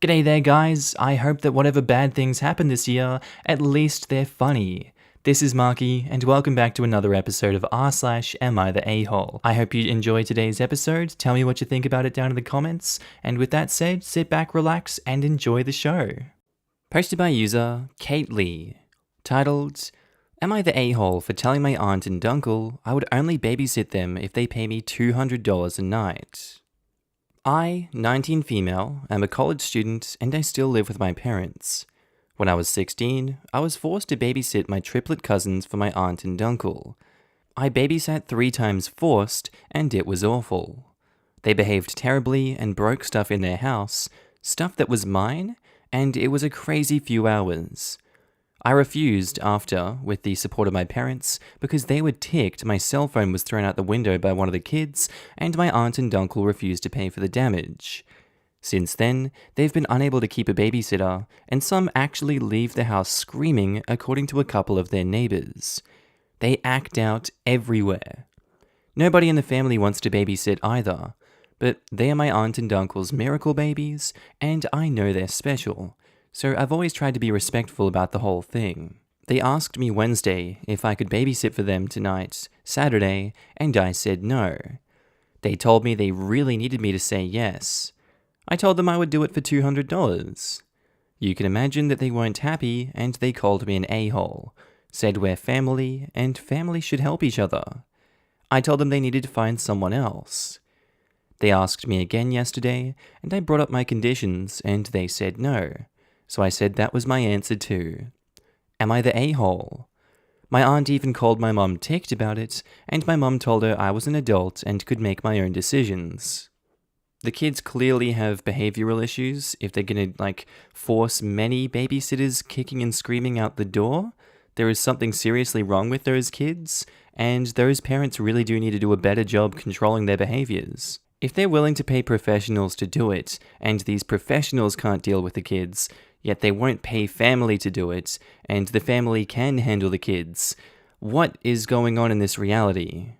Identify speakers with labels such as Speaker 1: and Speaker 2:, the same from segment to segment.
Speaker 1: G'day there guys, I hope that whatever bad things happen this year, at least they're funny. This is Markee, and welcome back to another episode of r/AmiTheA. I hope you enjoy today's episode, tell me what you think about it down in the comments, and with that said, sit back, relax, and enjoy the show. Posted by user Kate Lee, titled, Am I the a-hole for telling my aunt and uncle I would only babysit them if they pay me $200 a night? I, 19 female, am a college student and I still live with my parents. When I was 16, I was forced to babysit my triplet cousins for my aunt and uncle. I babysat 3 times forced and it was awful. They behaved terribly and broke stuff in their house, stuff that was mine, and it was a crazy few hours. I refused after, with the support of my parents, because they were ticked my cell phone was thrown out the window by one of the kids, and my aunt and uncle refused to pay for the damage. Since then, they've been unable to keep a babysitter, and some actually leave the house screaming, according to a couple of their neighbors. They act out everywhere. Nobody in the family wants to babysit either, but they are my aunt and uncle's miracle babies, and I know they're special. So I've always tried to be respectful about the whole thing. They asked me Wednesday if I could babysit for them tonight, Saturday, and I said no. They told me they really needed me to say yes. I told them I would do it for $200. You can imagine that they weren't happy and they called me an a-hole, said we're family and family should help each other. I told them they needed to find someone else. They asked me again yesterday and I brought up my conditions and they said no. So I said that was my answer too. Am I the a-hole? My aunt even called my mum ticked about it, and my mum told her I was an adult and could make my own decisions. The kids clearly have behavioral issues. If they're gonna, force many babysitters kicking and screaming out the door, there is something seriously wrong with those kids, and those parents really do need to do a better job controlling their behaviors. If they're willing to pay professionals to do it, and these professionals can't deal with the kids, yet they won't pay family to do it, and the family can handle the kids, what is going on in this reality?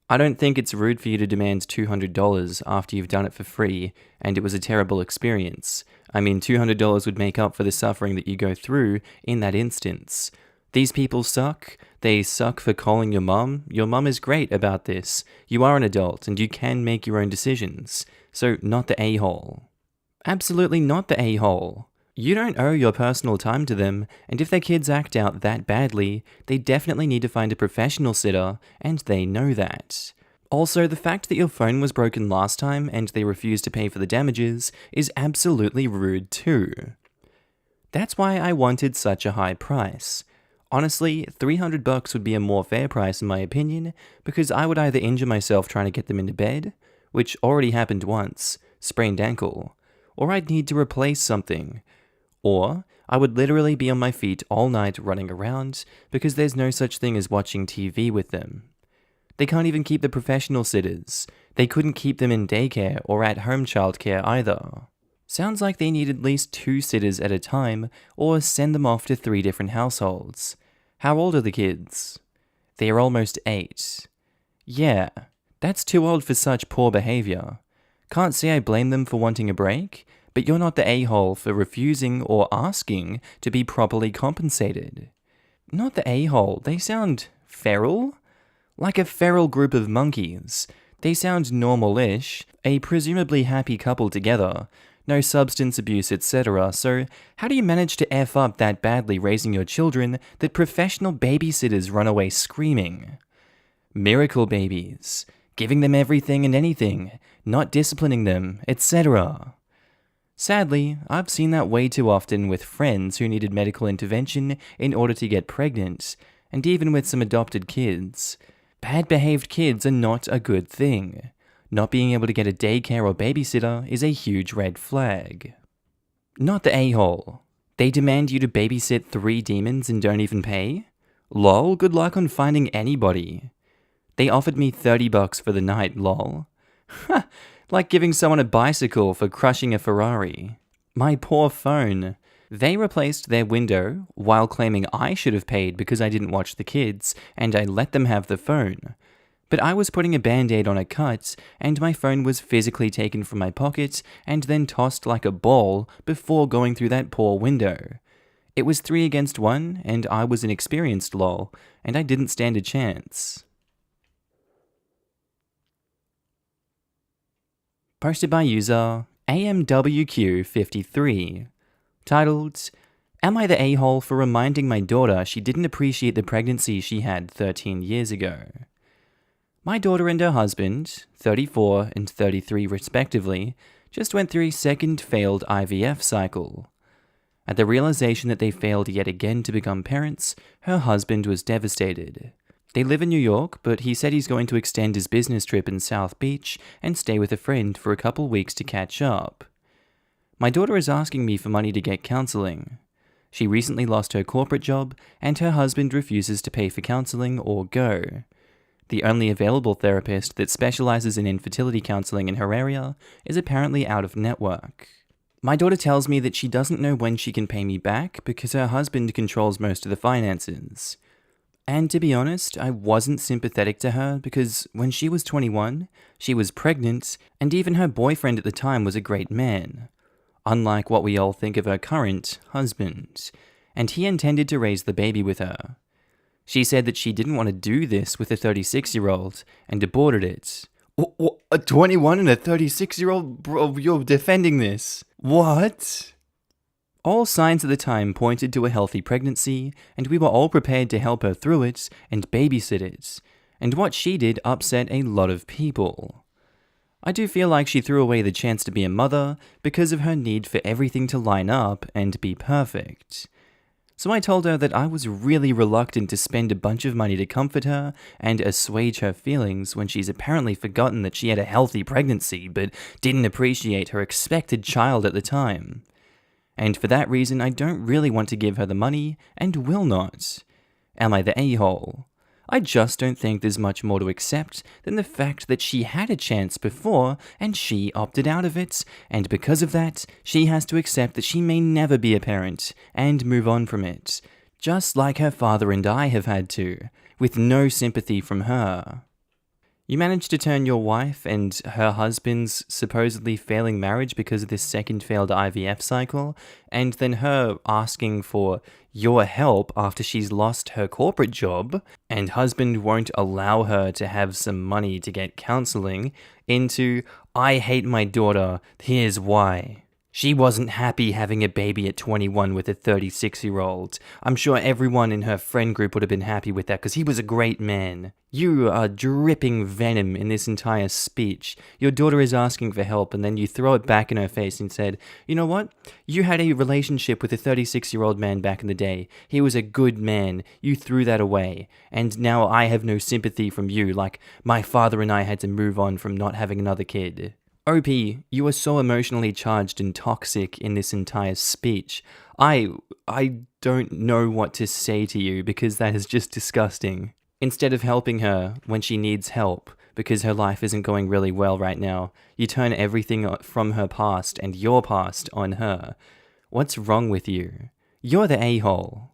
Speaker 1: I don't think it's rude for you to demand $200 after you've done it for free, and it was a terrible experience. I mean, $200 would make up for the suffering that you go through in that instance. These people suck. They suck for calling your mum. Your mum is great about this. You are an adult, and you can make your own decisions. So, not the a-hole. Absolutely not the a-hole. You don't owe your personal time to them, and if their kids act out that badly, they definitely need to find a professional sitter, and they know that. Also, the fact that your phone was broken last time and they refused to pay for the damages is absolutely rude too. That's why I wanted such a high price. Honestly, $300 would be a more fair price in my opinion, because I would either injure myself trying to get them into bed, which already happened once, sprained ankle, or I'd need to replace something. Or, I would literally be on my feet all night running around because there's no such thing as watching TV with them. They can't even keep the professional sitters. They couldn't keep them in daycare or at-home childcare either. Sounds like they need at least 2 sitters at a time or send them off to 3 different households. How old are the kids? They are almost 8. Yeah, that's too old for such poor behavior. Can't say I blame them for wanting a break, but you're not the a-hole for refusing or asking to be properly compensated. Not the a-hole, they sound feral? Like a feral group of monkeys. They sound normal-ish, a presumably happy couple together, no substance abuse, etc. So how do you manage to F up that badly raising your children that professional babysitters run away screaming? Miracle babies, giving them everything and anything, not disciplining them, etc. Sadly, I've seen that way too often with friends who needed medical intervention in order to get pregnant, and even with some adopted kids. Bad-behaved kids are not a good thing. Not being able to get a daycare or babysitter is a huge red flag. Not the a-hole. They demand you to babysit 3 demons and don't even pay? Lol, good luck on finding anybody. They offered me $30 for the night, lol. Ha! Like giving someone a bicycle for crushing a Ferrari. My poor phone. They replaced their window while claiming I should have paid because I didn't watch the kids and I let them have the phone. But I was putting a band-aid on a cut, and my phone was physically taken from my pocket and then tossed like a ball before going through that poor window. It was 3 against 1, and I was an experienced lol, and I didn't stand a chance. Posted by user AMWQ53. Titled, Am I the a-hole for reminding my daughter she didn't appreciate the pregnancy she had 13 years ago? My daughter and her husband, 34 and 33 respectively, just went through a second failed IVF cycle. At the realization that they failed yet again to become parents, her husband was devastated. They live in New York, but he said he's going to extend his business trip in South Beach and stay with a friend for a couple weeks to catch up. My daughter is asking me for money to get counseling. She recently lost her corporate job, and her husband refuses to pay for counseling or go. The only available therapist that specializes in infertility counseling in her area is apparently out of network. My daughter tells me that she doesn't know when she can pay me back because her husband controls most of the finances. And to be honest, I wasn't sympathetic to her because when she was 21, she was pregnant, and even her boyfriend at the time was a great man, unlike what we all think of her current husband, and he intended to raise the baby with her. She said that she didn't want to do this with a 36-year-old and aborted it. A 21 and a 36-year-old? Bro, you're defending this. What? All signs at the time pointed to a healthy pregnancy, and we were all prepared to help her through it and babysit it, and what she did upset a lot of people. I do feel like she threw away the chance to be a mother because of her need for everything to line up and be perfect. So I told her that I was really reluctant to spend a bunch of money to comfort her and assuage her feelings when she's apparently forgotten that she had a healthy pregnancy but didn't appreciate her expected child at the time. And for that reason, I don't really want to give her the money and will not. Am I the a-hole? I just don't think there's much more to accept than the fact that she had a chance before and she opted out of it, and because of that, she has to accept that she may never be a parent and move on from it, just like her father and I have had to, with no sympathy from her. You managed to turn your wife and her husband's supposedly failing marriage because of this second failed IVF cycle, and then her asking for your help after she's lost her corporate job, and husband won't allow her to have some money to get counseling, into, I hate my daughter, here's why. She wasn't happy having a baby at 21 with a 36-year-old. I'm sure everyone in her friend group would have been happy with that because he was a great man. You are dripping venom in this entire speech. Your daughter is asking for help and then you throw it back in her face and said, you know what? You had a relationship with a 36-year-old man back in the day. He was a good man. You threw that away. And now I have no sympathy from you, like my father and I had to move on from not having another kid. OP, you are so emotionally charged and toxic in this entire speech. I don't know what to say to you because that is just disgusting. Instead of helping her when she needs help because her life isn't going really well right now, you turn everything from her past and your past on her. What's wrong with you? You're the a-hole.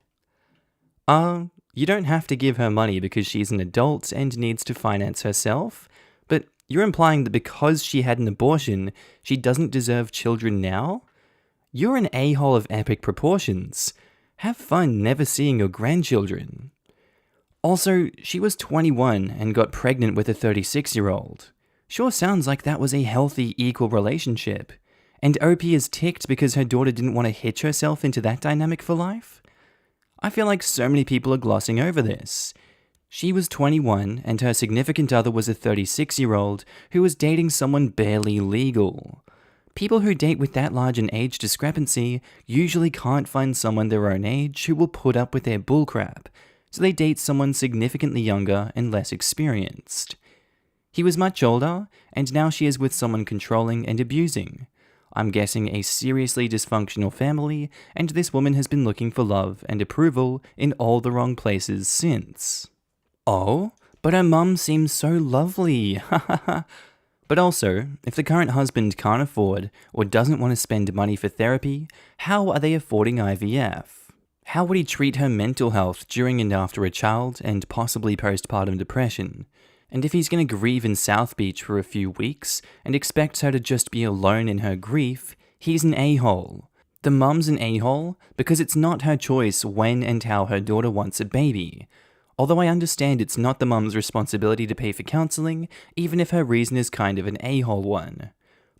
Speaker 1: You don't have to give her money because she's an adult and needs to finance herself, but you're implying that because she had an abortion, she doesn't deserve children now? You're an a-hole of epic proportions. Have fun never seeing your grandchildren. Also, she was 21 and got pregnant with a 36-year-old. Sure sounds like that was a healthy, equal relationship. And OP is ticked because her daughter didn't want to hitch herself into that dynamic for life? I feel like so many people are glossing over this. She was 21 and her significant other was a 36-year-old who was dating someone barely legal. People who date with that large an age discrepancy usually can't find someone their own age who will put up with their bullcrap, so they date someone significantly younger and less experienced. He was much older, and now she is with someone controlling and abusing. I'm guessing a seriously dysfunctional family, and this woman has been looking for love and approval in all the wrong places since. Oh, but her mum seems so lovely, But also, if the current husband can't afford or doesn't want to spend money for therapy, how are they affording IVF? How would he treat her mental health during and after a child and possibly postpartum depression? And if he's going to grieve in South Beach for a few weeks and expects her to just be alone in her grief, he's an a-hole. The mum's an a-hole because it's not her choice when and how her daughter wants a baby. Although I understand it's not the mum's responsibility to pay for counselling, even if her reason is kind of an a-hole one.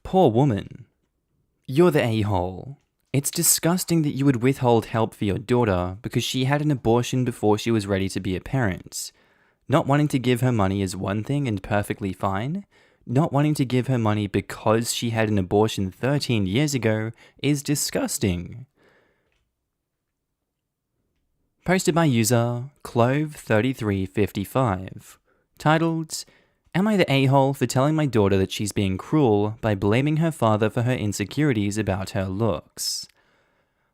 Speaker 1: Poor woman. You're the a-hole. It's disgusting that you would withhold help for your daughter because she had an abortion before she was ready to be a parent. Not wanting to give her money is one thing and perfectly fine. Not wanting to give her money because she had an abortion 13 years ago is disgusting. Posted by user Clove3355. Titled, Am I the a-hole for telling my daughter that she's being cruel by blaming her father for her insecurities about her looks?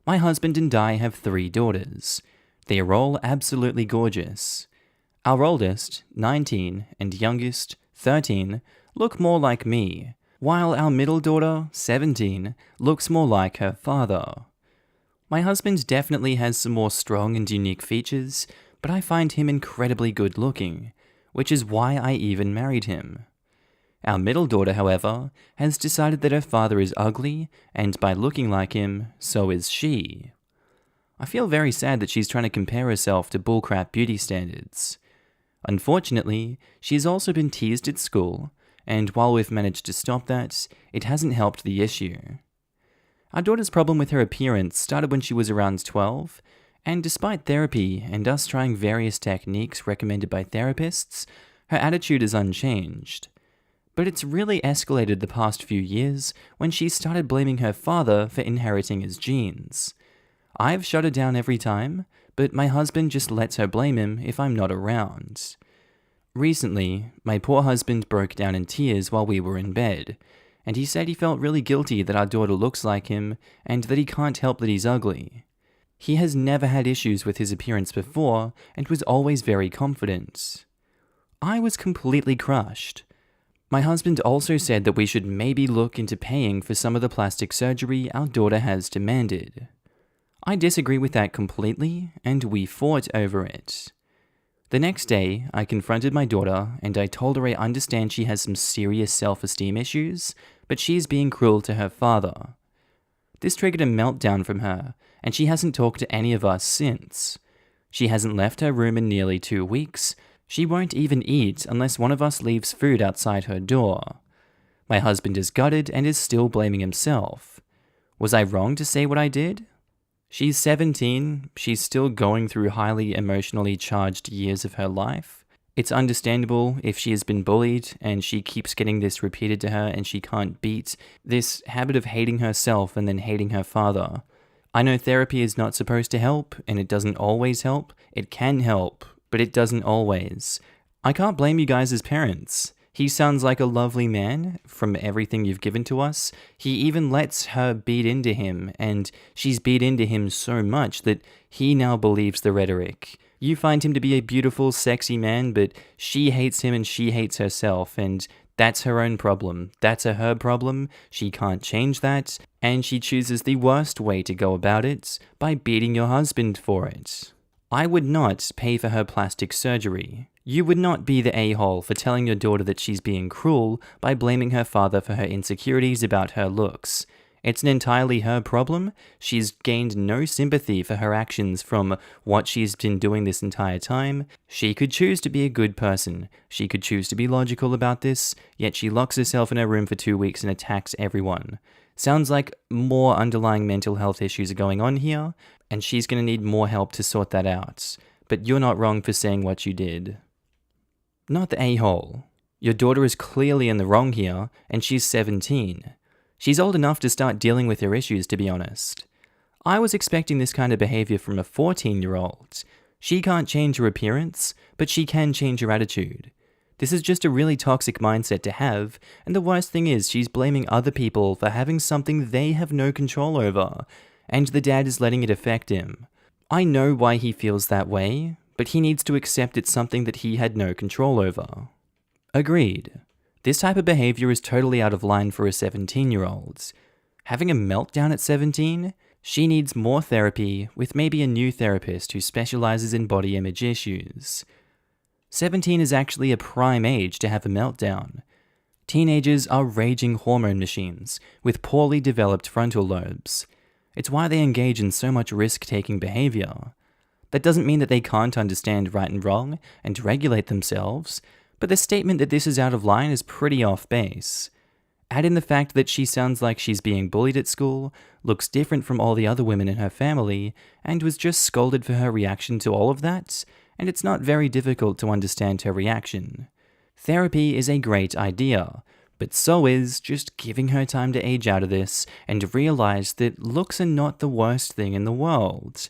Speaker 1: My husband and I have 3 daughters. They are all absolutely gorgeous. Our oldest, 19, and youngest, 13, look more like me, while our middle daughter, 17, looks more like her father. My husband definitely has some more strong and unique features, but I find him incredibly good looking, which is why I even married him. Our middle daughter, however, has decided that her father is ugly, and by looking like him, so is she. I feel very sad that she's trying to compare herself to bullcrap beauty standards. Unfortunately, she's also been teased at school, and while we've managed to stop that, it hasn't helped the issue. Our daughter's problem with her appearance started when she was around 12, and despite therapy and us trying various techniques recommended by therapists, her attitude is unchanged. But it's really escalated the past few years when she started blaming her father for inheriting his genes. I've shut her down every time, but my husband just lets her blame him if I'm not around. Recently, my poor husband broke down in tears while we were in bed, and he said he felt really guilty that our daughter looks like him and that he can't help that he's ugly. He has never had issues with his appearance before and was always very confident. I was completely crushed. My husband also said that we should maybe look into paying for some of the plastic surgery our daughter has demanded. I disagree with that completely, and we fought over it. The next day, I confronted my daughter, and I told her I understand she has some serious self-esteem issues, but she's being cruel to her father. This triggered a meltdown from her, and she hasn't talked to any of us since. She hasn't left her room in nearly 2 weeks. She won't even eat unless one of us leaves food outside her door. My husband is gutted and is still blaming himself. Was I wrong to say what I did? She's 17, she's still going through highly emotionally charged years of her life. It's understandable if she has been bullied and she keeps getting this repeated to her and she can't beat this habit of hating herself and then hating her father. I know therapy is not supposed to help, and it doesn't always help. It can help, but it doesn't always. I can't blame you guys as parents. He sounds like a lovely man from everything you've given to us. He even lets her beat into him, and she's beat into him so much that he now believes the rhetoric. You find him to be a beautiful, sexy man, but she hates him and she hates herself, and that's her own problem. That's her problem. She can't change that, and she chooses the worst way to go about it, by beating your husband for it. I would not pay for her plastic surgery. You would not be the a-hole for telling your daughter that she's being cruel by blaming her father for her insecurities about her looks. It's entirely her problem. She's gained no sympathy for her actions from what she's been doing this entire time. She could choose to be a good person. She could choose to be logical about this, yet she locks herself in her room for 2 weeks and attacks everyone. Sounds like more underlying mental health issues are going on here, and she's going to need more help to sort that out. But you're not wrong for saying what you did. Not the a-hole. Your daughter is clearly in the wrong here, and she's 17. She's old enough to start dealing with her issues, to be honest. I was expecting this kind of behavior from a 14-year-old. She can't change her appearance, but she can change her attitude. This is just a really toxic mindset to have, and the worst thing is she's blaming other people for having something they have no control over, and the dad is letting it affect him. I know why he feels that way, but he needs to accept it's something that he had no control over. Agreed. This type of behavior is totally out of line for a 17-year-old. Having a meltdown at 17? She needs more therapy with maybe a new therapist who specializes in body image issues. 17 is actually a prime age to have a meltdown. Teenagers are raging hormone machines with poorly developed frontal lobes. It's why they engage in so much risk-taking behavior. That doesn't mean that they can't understand right and wrong and regulate themselves, but the statement that this is out of line is pretty off base. Add in the fact that she sounds like she's being bullied at school, looks different from all the other women in her family, and was just scolded for her reaction to all of that, and it's not very difficult to understand her reaction. Therapy is a great idea, but so is just giving her time to age out of this and realize that looks are not the worst thing in the world.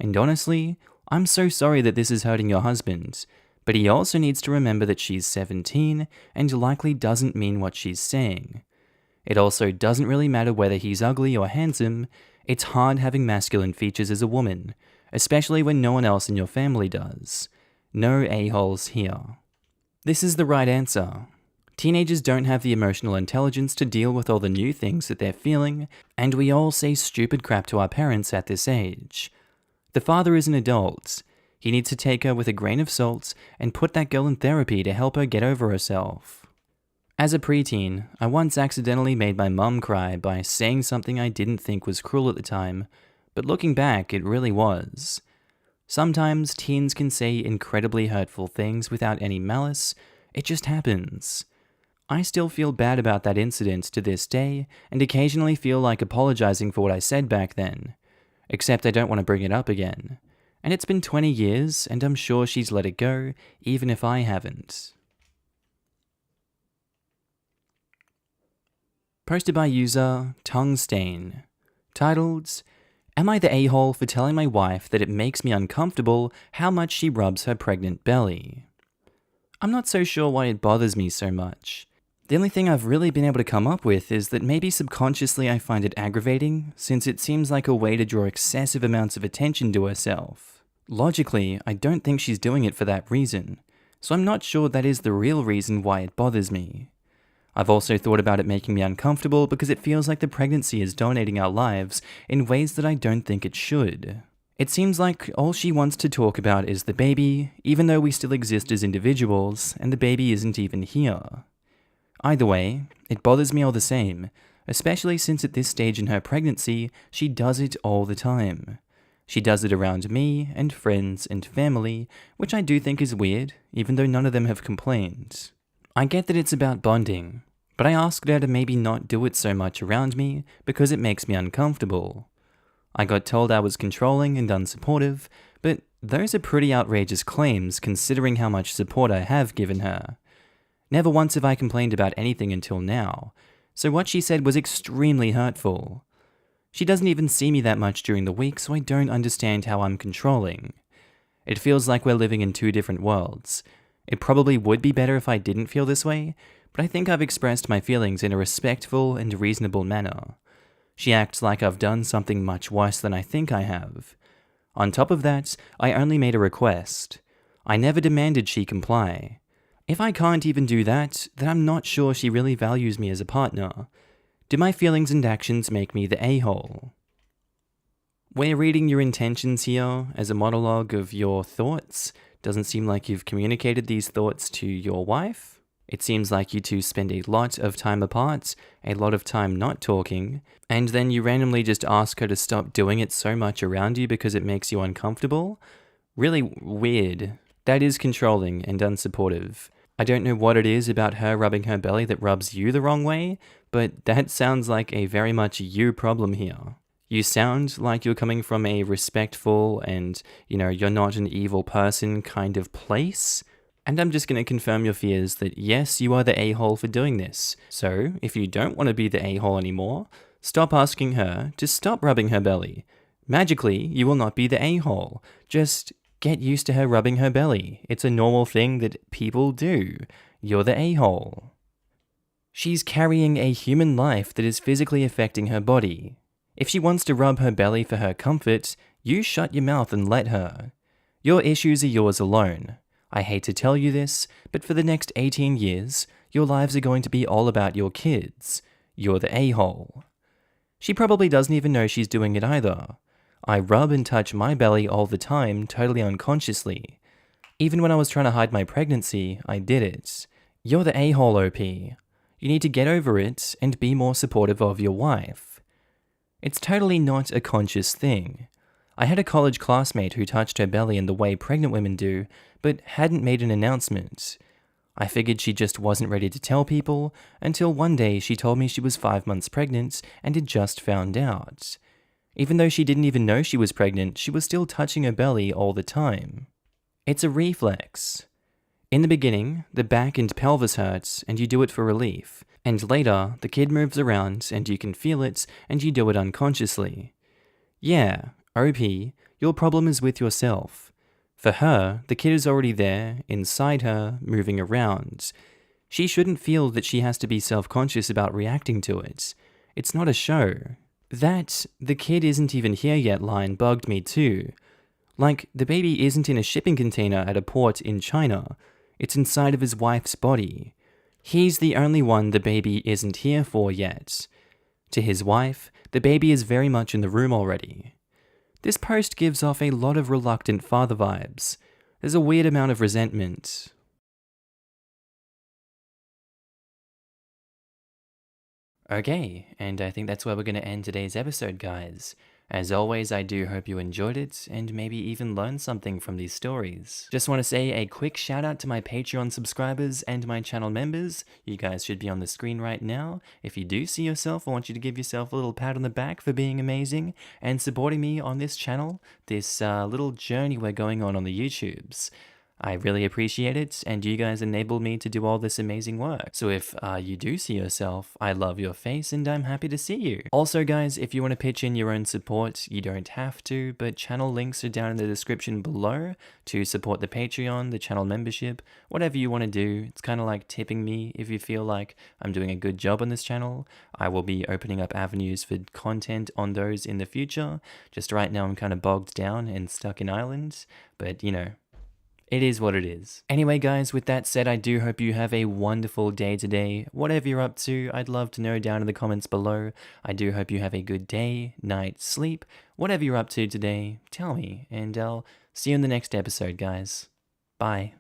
Speaker 1: And honestly, I'm so sorry that this is hurting your husband, but he also needs to remember that she's 17 and likely doesn't mean what she's saying. It also doesn't really matter whether he's ugly or handsome. It's hard having masculine features as a woman, especially when no one else in your family does. No a-holes here. This is the right answer. Teenagers don't have the emotional intelligence to deal with all the new things that they're feeling, and we all say stupid crap to our parents at this age. The father is an adult. He needs to take her with a grain of salt and put that girl in therapy to help her get over herself. As a preteen, I once accidentally made my mum cry by saying something I didn't think was cruel at the time, but looking back, it really was. Sometimes teens can say incredibly hurtful things without any malice. It just happens. I still feel bad about that incident to this day, and occasionally feel like apologizing for what I said back then. Except I don't want to bring it up again. And it's been 20 years, and I'm sure she's let it go, even if I haven't. Posted by user Tonguestain. Titled, Am I the a-hole for telling my wife that it makes me uncomfortable how much she rubs her pregnant belly? I'm not so sure why it bothers me so much. The only thing I've really been able to come up with is that maybe subconsciously I find it aggravating, since it seems like a way to draw excessive amounts of attention to herself. Logically, I don't think she's doing it for that reason, so I'm not sure that is the real reason why it bothers me. I've also thought about it making me uncomfortable because it feels like the pregnancy is dominating our lives in ways that I don't think it should. It seems like all she wants to talk about is the baby, even though we still exist as individuals, and the baby isn't even here. Either way, it bothers me all the same, especially since at this stage in her pregnancy, she does it all the time. She does it around me and friends and family, which I do think is weird, even though none of them have complained. I get that it's about bonding, but I asked her to maybe not do it so much around me because it makes me uncomfortable. I got told I was controlling and unsupportive, but those are pretty outrageous claims considering how much support I have given her. Never once have I complained about anything until now, so what she said was extremely hurtful. She doesn't even see me that much during the week, so I don't understand how I'm controlling. It feels like we're living in two different worlds. It probably would be better if I didn't feel this way, but I think I've expressed my feelings in a respectful and reasonable manner. She acts like I've done something much worse than I think I have. On top of that, I only made a request. I never demanded she comply. If I can't even do that, then I'm not sure she really values me as a partner. Do my feelings and actions make me the a-hole? We're reading your intentions here as a monologue of your thoughts. Doesn't seem like you've communicated these thoughts to your wife. It seems like you two spend a lot of time apart, a lot of time not talking, and then you randomly just ask her to stop doing it so much around you because it makes you uncomfortable. Really weird. That is controlling and unsupportive. I don't know what it is about her rubbing her belly that rubs you the wrong way, but that sounds like a very much you problem here. You sound like you're coming from a respectful and, you're not an evil person kind of place. And I'm just going to confirm your fears that yes, you are the a-hole for doing this. So, if you don't want to be the a-hole anymore, stop asking her to stop rubbing her belly. Magically, you will not be the a-hole. Just get used to her rubbing her belly. It's a normal thing that people do. You're the a-hole. She's carrying a human life that is physically affecting her body. If she wants to rub her belly for her comfort, you shut your mouth and let her. Your issues are yours alone. I hate to tell you this, but for the next 18 years, your lives are going to be all about your kids. You're the a-hole. She probably doesn't even know she's doing it either. I rub and touch my belly all the time, totally unconsciously. Even when I was trying to hide my pregnancy, I did it. You're the a-hole, OP. You need to get over it and be more supportive of your wife. It's totally not a conscious thing. I had a college classmate who touched her belly in the way pregnant women do, but hadn't made an announcement. I figured she just wasn't ready to tell people, until one day she told me she was 5 months pregnant and had just found out. Even though she didn't even know she was pregnant, she was still touching her belly all the time. It's a reflex. In the beginning, the back and pelvis hurts and you do it for relief, and later, the kid moves around and you can feel it and you do it unconsciously. Yeah, OP, your problem is with yourself. For her, the kid is already there, inside her, moving around. She shouldn't feel that she has to be self-conscious about reacting to it. It's not a show. That "the kid isn't even here yet" line bugged me too. Like, the baby isn't in a shipping container at a port in China. It's inside of his wife's body. He's the only one the baby isn't here for yet. To his wife, the baby is very much in the room already. This post gives off a lot of reluctant father vibes. There's a weird amount of resentment. Okay, and I think that's where we're going to end today's episode, guys. As always, I do hope you enjoyed it, and maybe even learned something from these stories. Just want to say a quick shout out to my Patreon subscribers and my channel members. You guys should be on the screen right now. If you do see yourself, I want you to give yourself a little pat on the back for being amazing and supporting me on this channel, this little journey we're going on the YouTubes. I really appreciate it, and you guys enabled me to do all this amazing work. So if you do see yourself, I love your face and I'm happy to see you. Also guys, if you want to pitch in your own support, you don't have to, but channel links are down in the description below to support the Patreon, the channel membership, whatever you want to do. It's kind of like tipping me if you feel like I'm doing a good job on this channel. I will be opening up avenues for content on those in the future. Just right now I'm kind of bogged down and stuck in Ireland, but you know, it is what it is. Anyway guys, with that said, I do hope you have a wonderful day today. Whatever you're up to, I'd love to know down in the comments below. I do hope you have a good day, night, sleep. Whatever you're up to today, tell me, and I'll see you in the next episode, guys. Bye.